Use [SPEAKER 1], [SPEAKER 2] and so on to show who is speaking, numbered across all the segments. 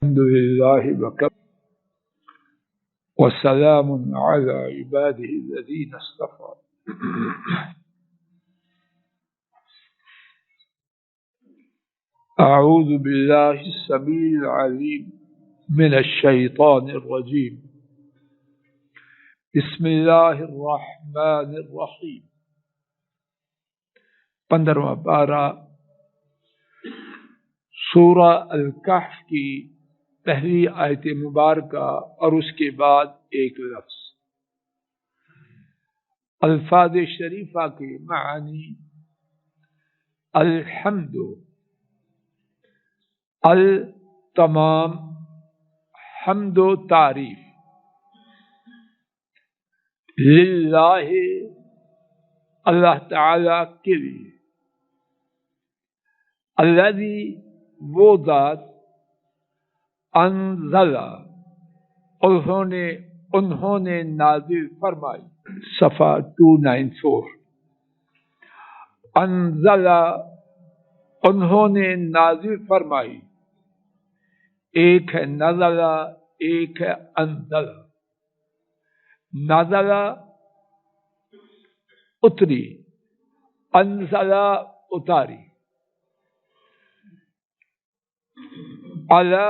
[SPEAKER 1] الحمد لله وكفى وسلام على عباده الذين اصطفى أعوذ بالله السميع العليم من الشيطان الرجيم بسم الله الرحمن الرحيم 15واں پارہ سورہ الکہف کی پہلی آیت مبارکہ اور اس کے بعد ایک لفظ. الفاظ شریفہ کے معنی: الحمد، تمام، حمد و تعریف، للہ، اللہ تعالی کے لیے، الذی، وہ ذات، انزل، انہوں نے نازل فرمائی. صفحہ 294. انزل، انہوں نے نازل فرمائی. ایک ہے نزل، ایک ہے انزل. نزل اتری، انزل اتاری. علی،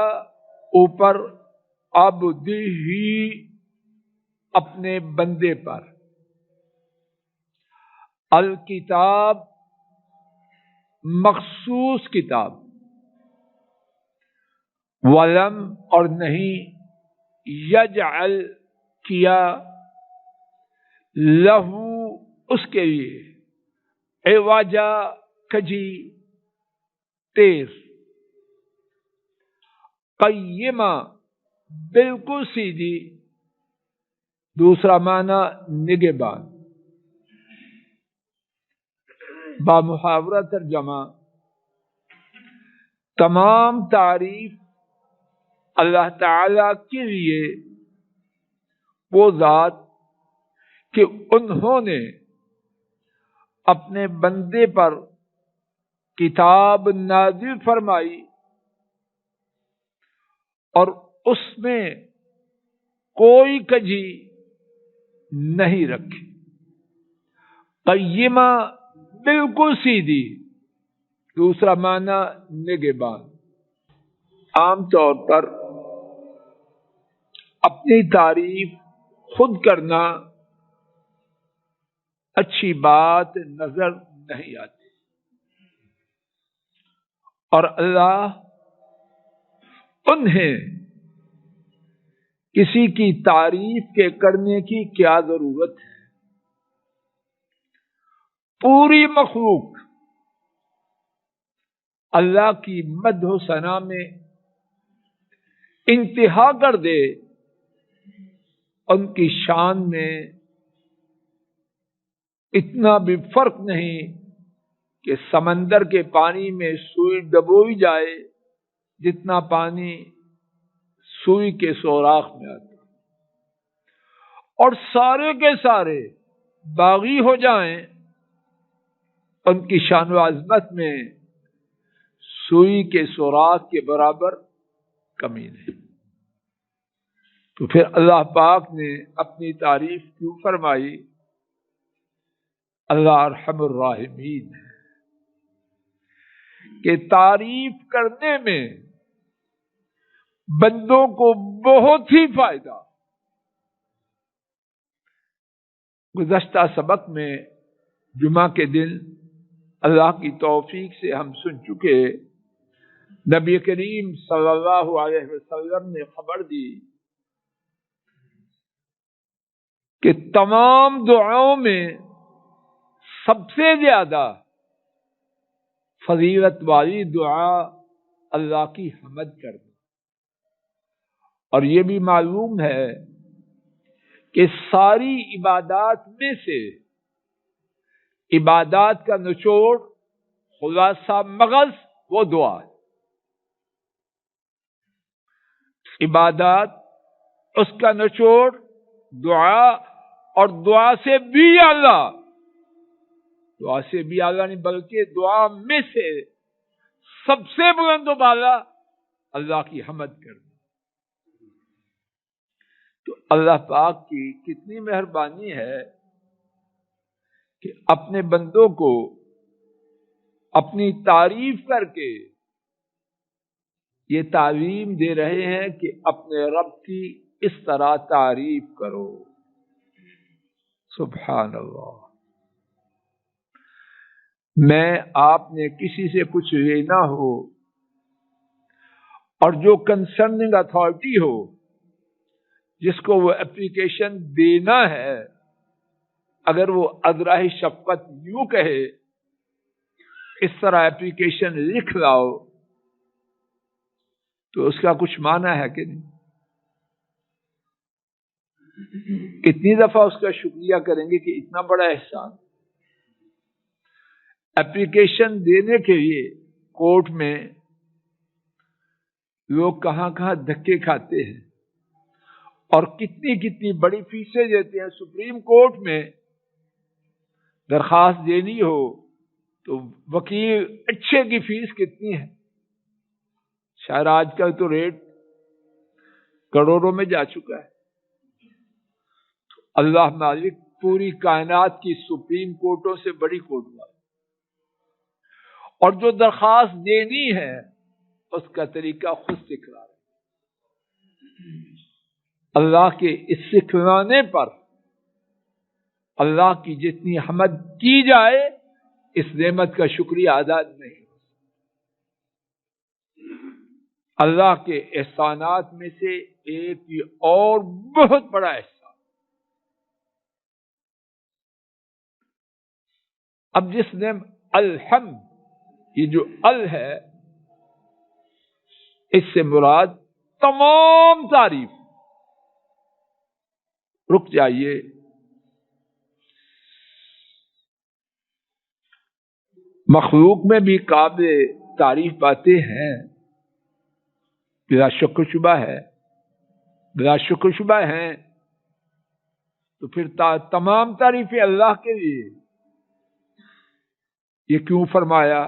[SPEAKER 1] اوپر، عبدہ، اپنے بندے پر. الکتاب، مخصوص کتاب. ولم، اور نہیں، یجعل، کیا، لہو، اس کے لیے، عوجا، کجی، تیز. قیمہ، بالکل سیدھی. دوسرا معنی نگہبان. بامحاورہ ترجمہ: تمام تعریف اللہ تعالی کے لیے، وہ ذات کہ انہوں نے اپنے بندے پر کتاب نازل فرمائی اور اس میں کوئی کجی نہیں رکھی. قیمہ، بالکل سیدھی. دوسرا معنی نگہبان. عام طور پر اپنی تعریف خود کرنا اچھی بات نظر نہیں آتی، اور اللہ انہیں کسی کی تعریف کے کرنے کی کیا ضرورت ہے؟ پوری مخلوق اللہ کی مدح و ثنا میں انتہا کر دے. ان کی شان میں اتنا بھی فرق نہیں کہ سمندر کے پانی میں سوئی ڈبوئی جائے جتنا پانی سوئی کے سوراخ میں آتا، اور سارے کے سارے باغی ہو جائیں، ان کی شان و عظمت میں سوئی کے سوراخ کے برابر کمی نہیں. تو پھر اللہ پاک نے اپنی تعریف کیوں فرمائی؟ اللہ ارحم الراحمین ہے کہ تعریف کرنے میں بندوں کو بہت ہی فائدہ. گزشتہ سبق میں جمعہ کے دن اللہ کی توفیق سے ہم سن چکے، نبی کریم صلی اللہ علیہ وسلم نے خبر دی کہ تمام دعاؤں میں سب سے زیادہ فضیلت والی دعا اللہ کی حمد کرنا. اور یہ بھی معلوم ہے کہ ساری عبادات میں سے عبادات کا نچوڑ، خلاصہ، مغز وہ دعا ہے. عبادات، اس کا نچوڑ دعا، اور دعا سے بھی اعلیٰ، دعا سے بھی اعلیٰ نہیں بلکہ دعا میں سے سب سے بلند و بالا اللہ کی حمد کرنا۔ تو اللہ پاک کی کتنی مہربانی ہے کہ اپنے بندوں کو اپنی تعریف کر کے یہ تعلیم دے رہے ہیں کہ اپنے رب کی اس طرح تعریف کرو۔ سبحان اللہ۔ میں آپ نے کسی سے کچھ لینا ہو اور جو کنسرننگ اتھارٹی ہو جس کو وہ اپلیکیشن دینا ہے، اگر وہ ازراہ شفقت یوں کہے اس طرح اپلیکیشن لکھ لاؤ تو اس کا کچھ معنی ہے کہ نہیں؟ کتنی دفعہ اس کا شکریہ کریں گے کہ اتنا بڑا احسان۔ اپلیکیشن دینے کے لیے کورٹ میں لوگ کہاں کہاں دھکے کھاتے ہیں اور کتنی کتنی بڑی فیسیں دیتے ہیں۔ سپریم کورٹ میں درخواست دینی ہو تو وکیل اچھے کی فیس کتنی ہے؟ شاید آج کل تو ریٹ کروڑوں میں جا چکا ہے۔ اللہ مالک پوری کائنات کی سپریم کورٹوں سے بڑی کورٹ والا، اور جو درخواست دینی ہے اس کا طریقہ خود سکھلا رہے۔ اللہ کے اس سکھلانے پر اللہ کی جتنی حمد کی جائے اس نعمت کا شکریہ ادا نہیں۔ اللہ کے احسانات میں سے ایک یہ اور بہت بڑا احسان، اب جس نے الحمد، یہ جو ال ہے اس سے مراد تمام تعریف۔ رک جائیے، مخلوق میں بھی قابل تعریف باتیں ہیں، بلا شک و شبہ ہے، بلا شک و شبہ ہیں، تو پھر تمام تعریفیں اللہ کے لیے یہ کیوں فرمایا؟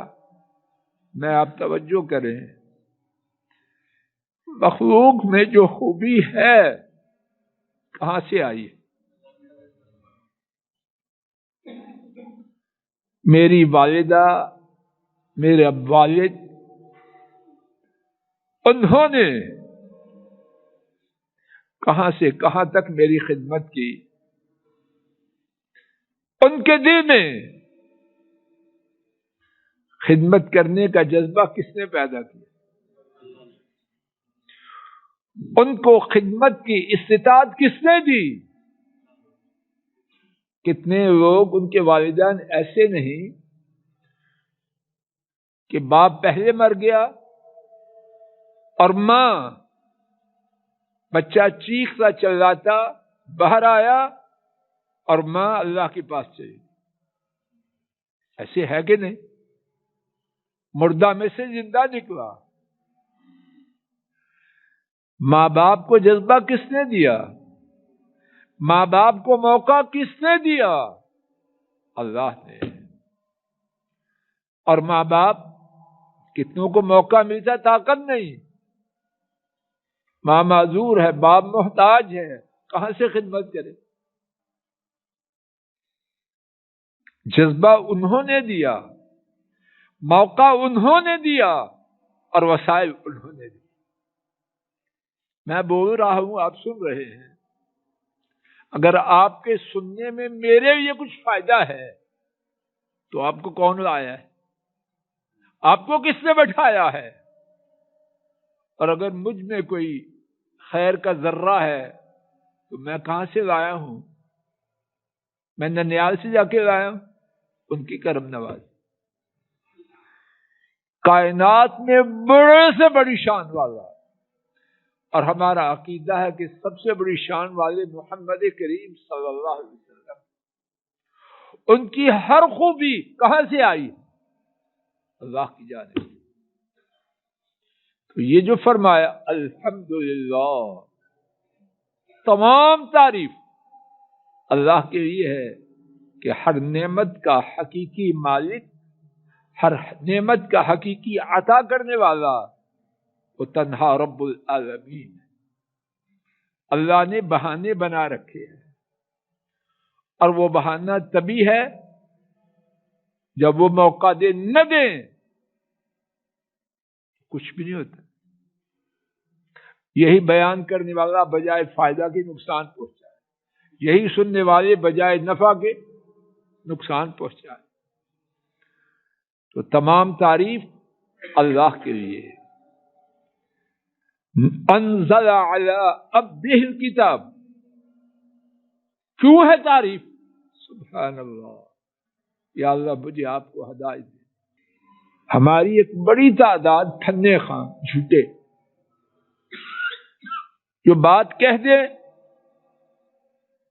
[SPEAKER 1] میں آپ توجہ کریں، مخلوق میں جو خوبی ہے کہاں سے آئی؟ میری والدہ، میرے اب والد، انہوں نے کہاں سے کہاں تک میری خدمت کی۔ ان کے دل میں خدمت کرنے کا جذبہ کس نے پیدا کیا؟ ان کو خدمت کی استطاعت کس نے دی؟ کتنے لوگ ان کے والدین ایسے نہیں کہ باپ پہلے مر گیا اور ماں، بچہ چیختا چلاتا باہر آیا اور ماں اللہ کے پاس چلی، ایسے ہے کہ نہیں؟ مردہ میں سے زندہ نکلا۔ ماں باپ کو جذبہ کس نے دیا؟ ماں باپ کو موقع کس نے دیا؟ اللہ نے۔ اور ماں باپ کتنوں کو موقع ملتا، طاقت نہیں، ماں معذور ہے، باپ محتاج ہے، کہاں سے خدمت کرے؟ جذبہ انہوں نے دیا، موقع انہوں نے دیا اور وسائل انہوں نے دی۔ میں بول رہا ہوں، آپ سن رہے ہیں۔ اگر آپ کے سننے میں میرے لیے کچھ فائدہ ہے تو آپ کو کون لایا ہے؟ آپ کو کس نے بٹھایا ہے؟ اور اگر مجھ میں کوئی خیر کا ذرہ ہے تو میں کہاں سے لایا ہوں؟ میں ننیال سے جا کے لایا ہوں، ان کی کرم نواز۔ کائنات میں بڑے سے بڑی شان والا، اور ہمارا عقیدہ ہے کہ سب سے بڑی شان والے محمد کریم صلی اللہ علیہ وسلم، ان کی ہر خوبی کہاں سے آئی؟ اللہ کی جانب سے۔ تو یہ جو فرمایا الحمدللہ، تمام تعریف اللہ کے لیے ہے کہ ہر نعمت کا حقیقی مالک، ہر نعمت کا حقیقی عطا کرنے والا وہ تنہا رب العالمین ہے۔ اللہ نے بہانے بنا رکھے ہیں، اور وہ بہانہ تبھی ہے جب وہ موقع دے، نہ دیں کچھ بھی نہیں ہوتا۔ یہی بیان کرنے والا بجائے فائدہ کے نقصان پہنچائے، یہی سننے والے بجائے نفع کے نقصان پہنچائے۔ تو تمام تعریف اللہ کے لیے ہے۔ انزل علی عبدہ الکتاب، کیوں ہے تعریف؟ سبحان اللہ، یا اللہ مجھے آپ کو ہدایت دے۔ ہماری ایک بڑی تعداد پھنے خاں جھوٹے جو بات کہہ دے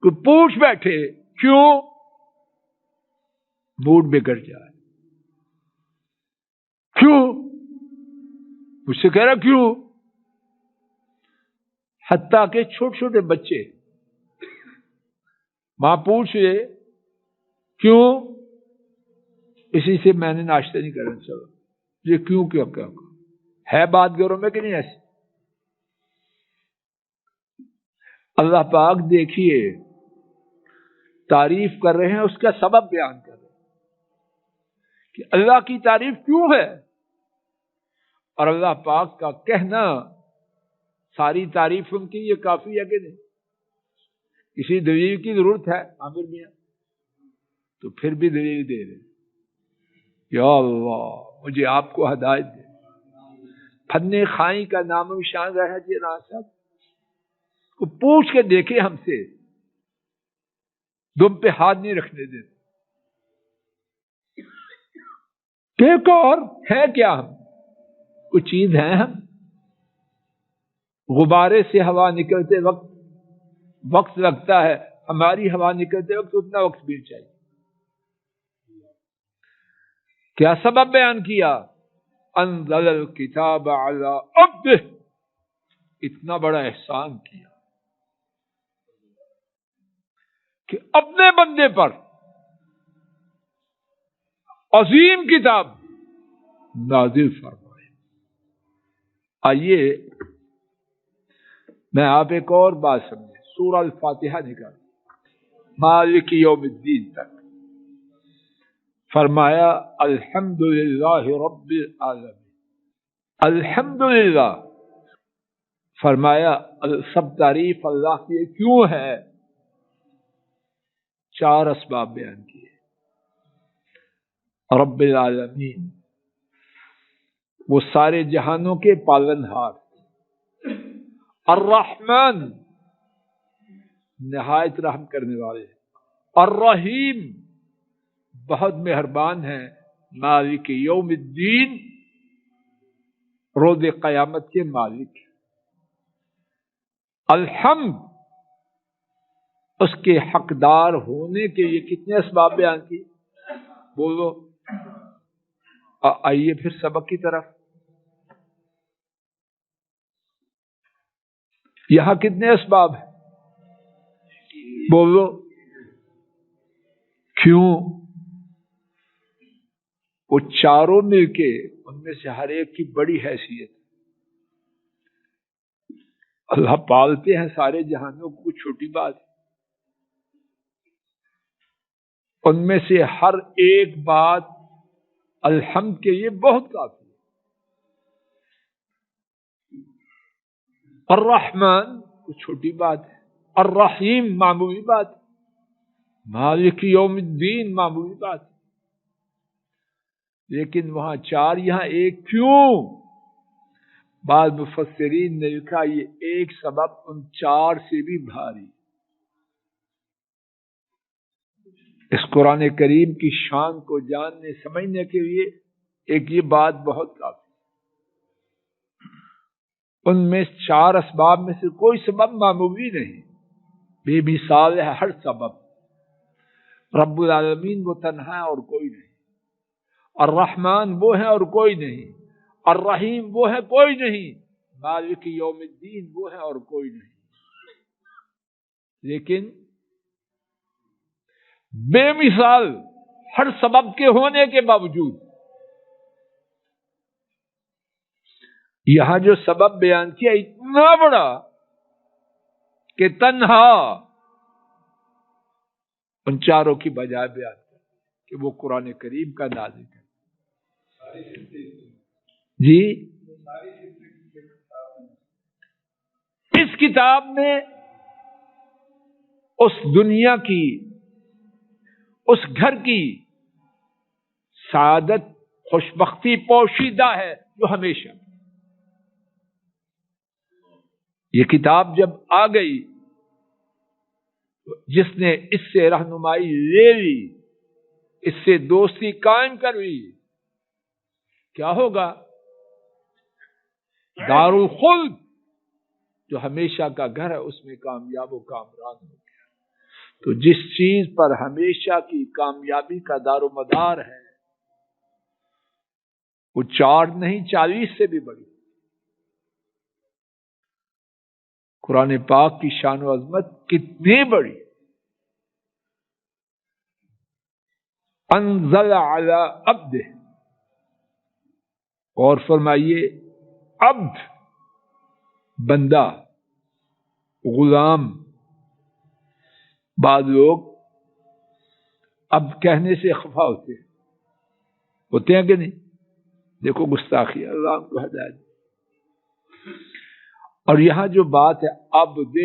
[SPEAKER 1] کہ پوچھ بیٹھے کیوں، موڈ بگڑ جائے، کیوں مجھ سے کہہ رہا کیوں، حتیٰ کہ چھوٹے چھوٹے بچے ماں پوچھ لے کیوں، اسی سے میں نے ناشتہ نہیں کرنا، چلو یہ کیوں کیا ہے بات گھروں میں کہ نہیں ایسی؟ اللہ پاک دیکھیے تعریف کر رہے ہیں، اس کا سبب بیان کر رہے ہیں کہ اللہ کی تعریف کیوں ہے، اور اللہ پاک کا کہنا ساری تعریف ان کی یہ کافی ہے کہ نہیں؟ کسی دلیل کی ضرورت ہے عامر میاں؟ تو پھر بھی دلیل دے رہے، یا اللہ مجھے آپ کو ہدایت دے۔ پھنے خائی کا نام و نشان رہا جی راج صاحب کو پوچھ کے دیکھے ہم سے، دم پہ ہاتھ نہیں رکھنے دیتے کہ اور ہے کیا، ہم کوئی چیز ہے؟ ہم غبارے سے ہوا نکلتے وقت لگتا ہے، ہماری ہوا نکلتے وقت اتنا وقت بھی چاہیے۔ کیا سبب بیان کیا؟ انزل الکتاب علی عبدہ، اتنا بڑا احسان کیا کہ اپنے بندے پر عظیم کتاب نازل فرمائے۔ آئیے میں آپ ایک اور بات سمجھے، سورہ الفاتحہ نکال مالک یوم الدین تک فرمایا الحمدللہ رب العالمین، الحمدللہ فرمایا سب تعریف اللہ کی کیوں ہے؟ چار اسباب بیان کیے۔ رب العالمین وہ سارے جہانوں کے پالنہار، الرحمن نہایت رحم کرنے والے، الرحیم بہت مہربان ہیں، مالک یوم الدین روز قیامت کے مالک، الحمد اس کے حقدار ہونے کے یہ کتنے اسباب بیان کی؟ بولو۔ آئیے پھر سبق کی طرف، یہاں کتنے اسباب ہیں؟ بولو۔ کیوں؟ وہ چاروں مل کے ان میں سے ہر ایک کی بڑی حیثیت، اللہ پالتے ہیں سارے جہانوں کو، چھوٹی بات ہے، ان میں سے ہر ایک بات الحمد کے لیے بہت کافی ہے۔ الرحمن کوئی چھوٹی بات ہے، الرحیم معمولی بات ہے، مالک یوم الدین معمولی بات ہے، لیکن وہاں چار یہاں ایک، کیوں؟ بعض مفسرین نے لکھا یہ ایک سبب ان چار سے بھی بھاری۔ اس قرآن کریم کی شان کو جاننے سمجھنے کے لیے ایک یہ بات بہت کافی، ان میں چار اسباب میں سے کوئی سبب معمولی نہیں، بے مثال ہے ہر سبب۔ رب العالمین وہ تنہا ہے اور کوئی نہیں، الرحمن وہ ہے اور کوئی نہیں، الرحیم وہ ہے کوئی نہیں، مالک یوم الدین وہ ہے اور کوئی نہیں۔ لیکن بے مثال ہر سبب کے ہونے کے باوجود یہاں جو سبب بیان کیا اتنا بڑا کہ تنہا ان چاروں کی بجائے بیان کر کہ وہ قرآن کریم کا نازل ہے. جی اس کتاب میں اس دنیا کی اس گھر کی سعادت خوشبختی پوشیدہ ہے جو ہمیشہ. یہ کتاب جب آ گئی جس نے اس سے رہنمائی لے لی، اس سے دوستی قائم کر لی، کیا ہوگا؟ دار الخلد جو ہمیشہ کا گھر ہے اس میں کامیاب و کامران ہو گیا. تو جس چیز پر ہمیشہ کی کامیابی کا دار و مدار ہے وہ 4 نہیں 40 سے بھی بڑی. قرآن پاک کی شان و عظمت کتنی بڑی. انزل علی عبدہ، اور فرمائیے عبد بندہ، غلام. بعض لوگ اب کہنے سے خفا ہوتے ہیں کہ نہیں؟ دیکھو گستاخی، اللہ کو ہدایت. اور یہاں جو بات ہے عبد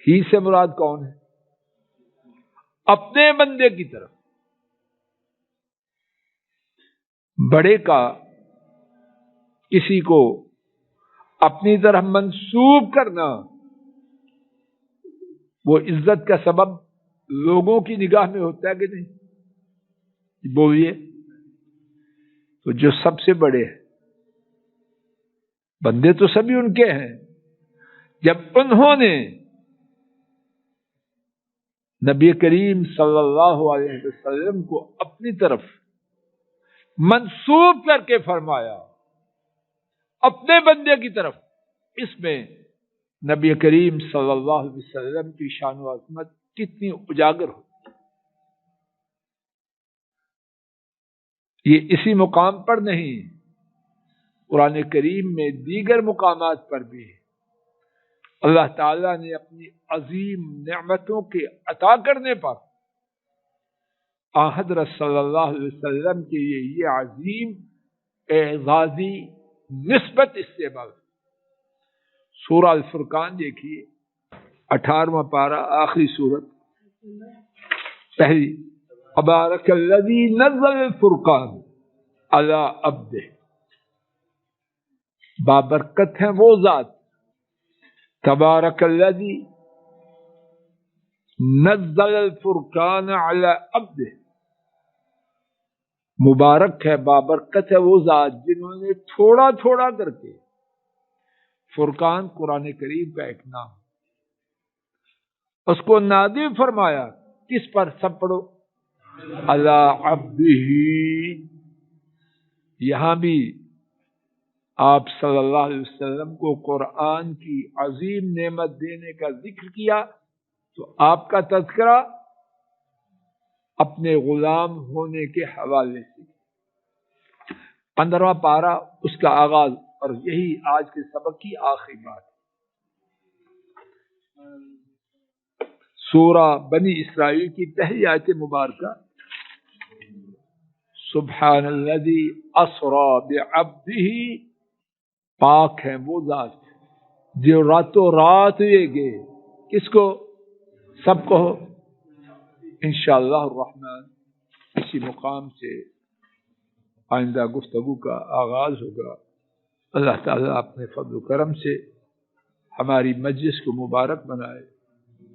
[SPEAKER 1] ہی سے مراد کون ہے؟ اپنے بندے کی طرف. بڑے کا کسی کو اپنی طرف منسوب کرنا وہ عزت کا سبب لوگوں کی نگاہ میں ہوتا ہے کہ نہیں؟ بولیے. تو جو سب سے بڑے ہیں، بندے تو سبھی ان کے ہیں، جب انہوں نے نبی کریم صلی اللہ علیہ وسلم کو اپنی طرف منسوب کر کے فرمایا اپنے بندے کی طرف، اس میں نبی کریم صلی اللہ علیہ وسلم کی شان و عظمت کتنی اجاگر ہو. یہ اسی مقام پر نہیں، قرآن کریم میں دیگر مقامات پر بھی اللہ تعالیٰ نے اپنی عظیم نعمتوں کے عطا کرنے پر حضرت صلی اللہ علیہ وسلم کے لیے یہ عظیم اعزازی نسبت استعمال. سورہ الفرقان دیکھیے، 18واں پارہ، آخری سورت، پہلی. تبارک الذی نزل الفرقان علی عبدہ، بابرکت ہے وہ ذات. تبارک الذی نزل الفرقان علی عبدہ، مبارک ہے، بابرکت ہے وہ ذات جنہوں نے تھوڑا تھوڑا کر کے، فرقان قرآن کریم کا ایک نام، اس کو نازل فرمایا. کس پر؟ سب پڑھو، علی عبدہ. یہاں بھی آپ صلی اللہ علیہ وسلم کو قرآن کی عظیم نعمت دینے کا ذکر کیا تو آپ کا تذکرہ اپنے غلام ہونے کے حوالے سے. 15واں پارہ اس کا آغاز، اور یہی آج کے سبق کی آخری بات. سورہ بنی اسرائیل کی پہلی آیت مبارکہ، سبحان الذی اسری بعبدہ، پاک ہے وہ ذات جو راتوں رات لے گئے. کس کو؟ سب کو. انشاءاللہ الرحمن اسی مقام سے آئندہ گفتگو کا آغاز ہوگا. اللہ تعالیٰ اپنے فضل و کرم سے ہماری مجلس کو مبارک بنائے،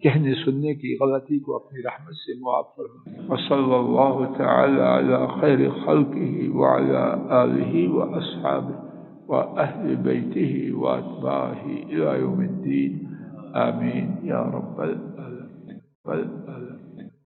[SPEAKER 1] کہنے سننے کی غلطی کو اپنی رحمت سے معاف فرمائے. وصلی اللہ تعالی علی خیر خلقہ وعلی آلہ واصحابہ واہل بیتہ واتباعہ الی یوم الدین. آمین یا رب العالمین.